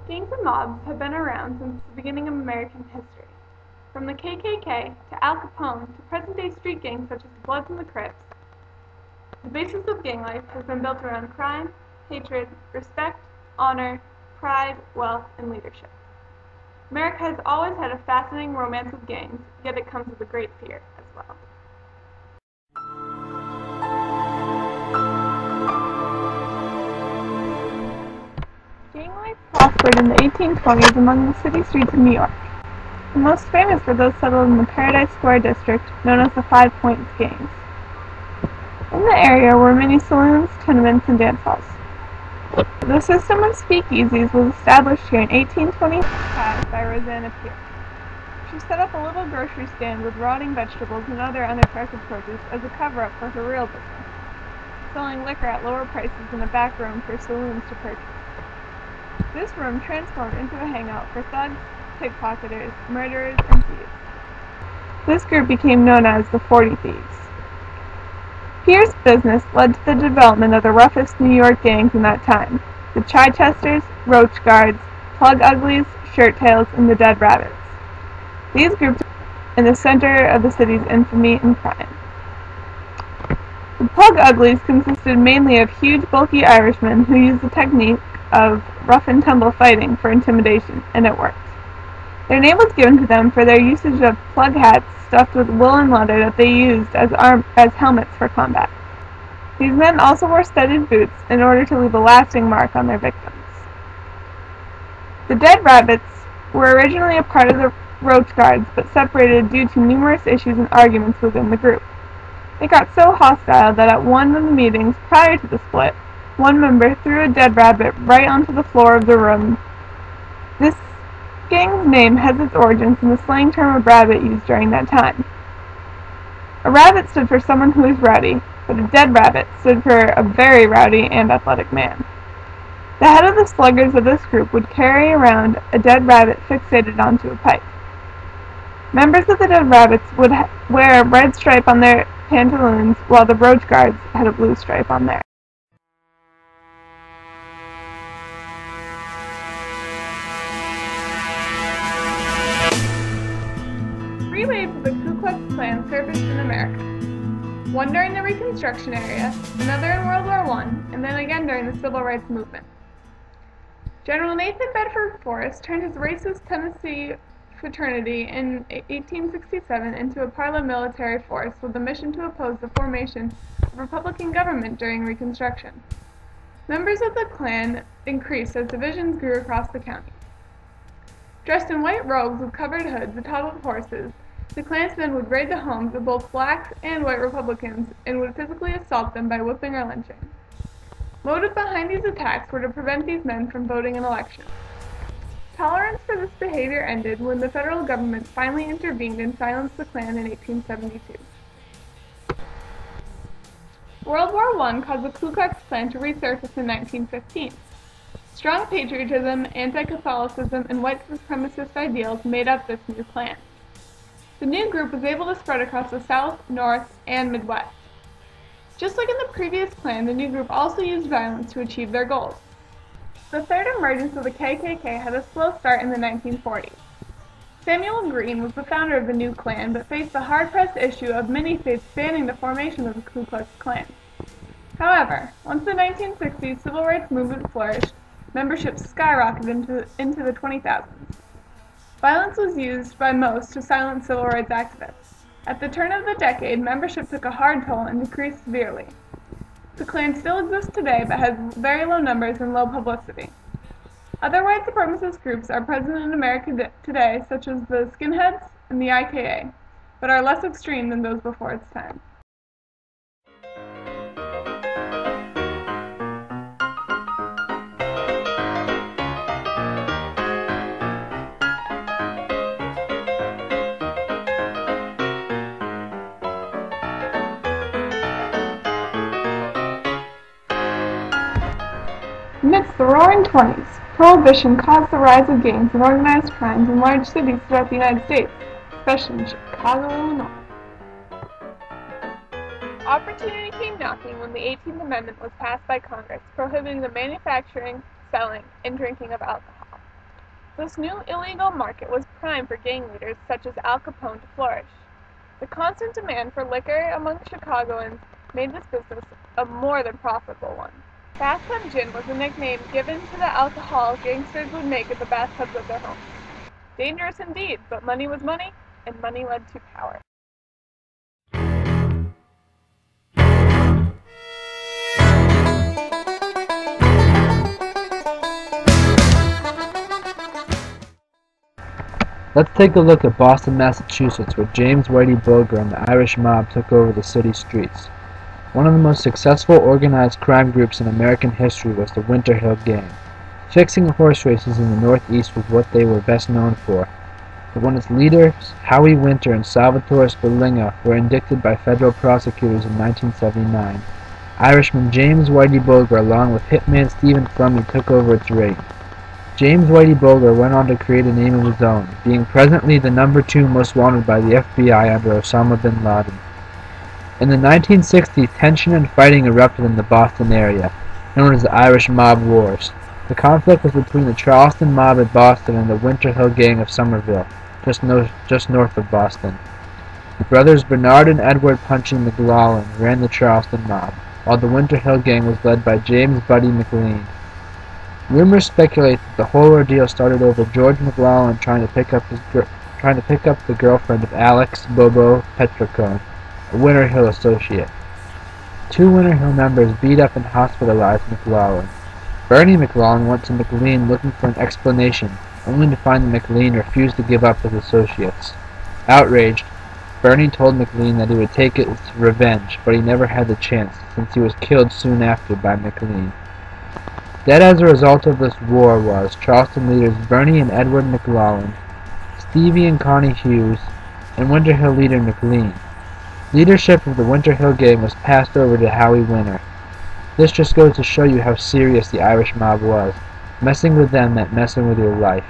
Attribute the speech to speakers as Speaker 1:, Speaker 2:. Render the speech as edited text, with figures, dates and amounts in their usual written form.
Speaker 1: Gangs and mobs have been around since the beginning of American history. From the KKK to Al Capone to present-day street gangs such as the Bloods and the Crips, the basis of gang life has been built around crime, hatred, respect, honor, pride, wealth, and leadership. America has always had a fascinating romance with gangs, yet it comes with a great fear as well. Gang life prospered in the 1820s among the city streets of New York. The most famous were those settled in the Paradise Square district, known as the 5 Points gangs. In the area were many saloons, tenements, and dance halls. The system of speakeasies was established here in 1825 by Rosanna Pierce. She set up a little grocery stand with rotting vegetables and other unattractive produce as a cover-up for her real business, selling liquor at lower prices in a back room for saloons to purchase. This room transformed into a hangout for thugs, pickpocketers, murderers, and thieves. This group became known as the 40 Thieves. Pierce's business led to the development of the roughest New York gangs in that time, the Chichesters, Roach Guards, Plug Uglies, Shirt Tails, and the Dead Rabbits. These groups were in the center of the city's infamy and crime. The Plug Uglies consisted mainly of huge, bulky Irishmen who used the technique of rough-and-tumble fighting for intimidation, and it worked. Their name was given to them for their usage of plug hats stuffed with wool and leather that they used as helmets for combat. These men also wore studded boots in order to leave a lasting mark on their victims. The Dead Rabbits were originally a part of the Roach Guards, but separated due to numerous issues and arguments within the group. It got so hostile that at one of the meetings prior to the split, one member threw a dead rabbit right onto the floor of the room. This gang's name has its origins in the slang term of rabbit used during that time. A rabbit stood for someone who is rowdy, but a dead rabbit stood for a very rowdy and athletic man. The head of the sluggers of this group would carry around a dead rabbit fixated onto a pike. Members of the Dead Rabbits would wear a red stripe on their pantaloons, while the Roach Guards had a blue stripe on theirs. Three waves of the Ku Klux Klan surfaced in America. One during the Reconstruction era, another in World War I, and then again during the Civil Rights Movement. General Nathan Bedford Forrest turned his racist Tennessee fraternity in 1867 into a paramilitary force with the mission to oppose the formation of Republican government during Reconstruction. Members of the Klan increased as divisions grew across the county. Dressed in white robes with covered hoods atop of horses, the Klansmen would raid the homes of both blacks and white Republicans and would physically assault them by whipping or lynching. Motive behind these attacks were to prevent these men from voting in elections. Tolerance for this behavior ended when the federal government finally intervened and silenced the Klan in 1872. World War I caused the Ku Klux Klan to resurface in 1915. Strong patriotism, anti-Catholicism, and white supremacist ideals made up this new Klan. The new group was able to spread across the South, North, and Midwest. Just like in the previous Klan, the new group also used violence to achieve their goals. The third emergence of the KKK had a slow start in the 1940s. Samuel Green was the founder of the new Klan, but faced the hard-pressed issue of many states banning the formation of the Ku Klux Klan. However, once the 1960s civil rights movement flourished, membership skyrocketed into the 20,000s. Violence was used by most to silence civil rights activists. At the turn of the decade, membership took a hard toll and decreased severely. The Klan still exists today but has very low numbers and low publicity. Other white supremacist groups are present in America today, such as the Skinheads and the IKA, but are less extreme than those before its time. Amidst the Roaring Twenties, Prohibition caused the rise of gangs and organized crimes in large cities throughout the United States, especially in Chicago, Illinois. Opportunity came knocking when the 18th Amendment was passed by Congress, prohibiting the manufacturing, selling, and drinking of alcohol. This new illegal market was prime for gang leaders such as Al Capone to flourish. The constant demand for liquor among Chicagoans made this business a more than profitable one. Bathtub gin was a nickname given to the alcohol gangsters would make in the bathtubs of their homes. Dangerous indeed, but money was money, and money led to power.
Speaker 2: Let's take a look at Boston, Massachusetts, where James Whitey Bulger and the Irish mob took over the city streets. One of the most successful organized crime groups in American history was the Winter Hill Gang. Fixing horse races in the Northeast was what they were best known for. But when its leaders, Howie Winter and Salvatore Sperlinga, were indicted by federal prosecutors in 1979, Irishman James Whitey Bulger along with hitman Stephen Frummy took over its reign. James Whitey Bulger went on to create a name of his own, being presently the #2 most wanted by the FBI under Osama bin Laden. In the 1960s, tension and fighting erupted in the Boston area, known as the Irish Mob Wars. The conflict was between the Charleston Mob at Boston and the Winter Hill Gang of Somerville, just north of Boston. The brothers Bernard and Edward Punchin McLaughlin ran the Charleston Mob, while the Winter Hill Gang was led by James Buddy McLean. Rumors speculate that the whole ordeal started over George McLaughlin trying to pick up the girlfriend of Alex Bobo Petricone, a Winter Hill associate. Two Winter Hill members beat up and hospitalized McLaughlin. Bernie McLaughlin went to McLean looking for an explanation, only to find that McLean refused to give up his associates. Outraged, Bernie told McLean that he would take his revenge, but he never had the chance, since he was killed soon after by McLean. Dead as a result of this war was Charleston leaders Bernie and Edward McLaughlin, Stevie and Connie Hughes, and Winter Hill leader McLean. Leadership of the Winter Hill Gang was passed over to Howie Winter. This just goes to show you how serious the Irish mob was. Messing with them meant messing with your life.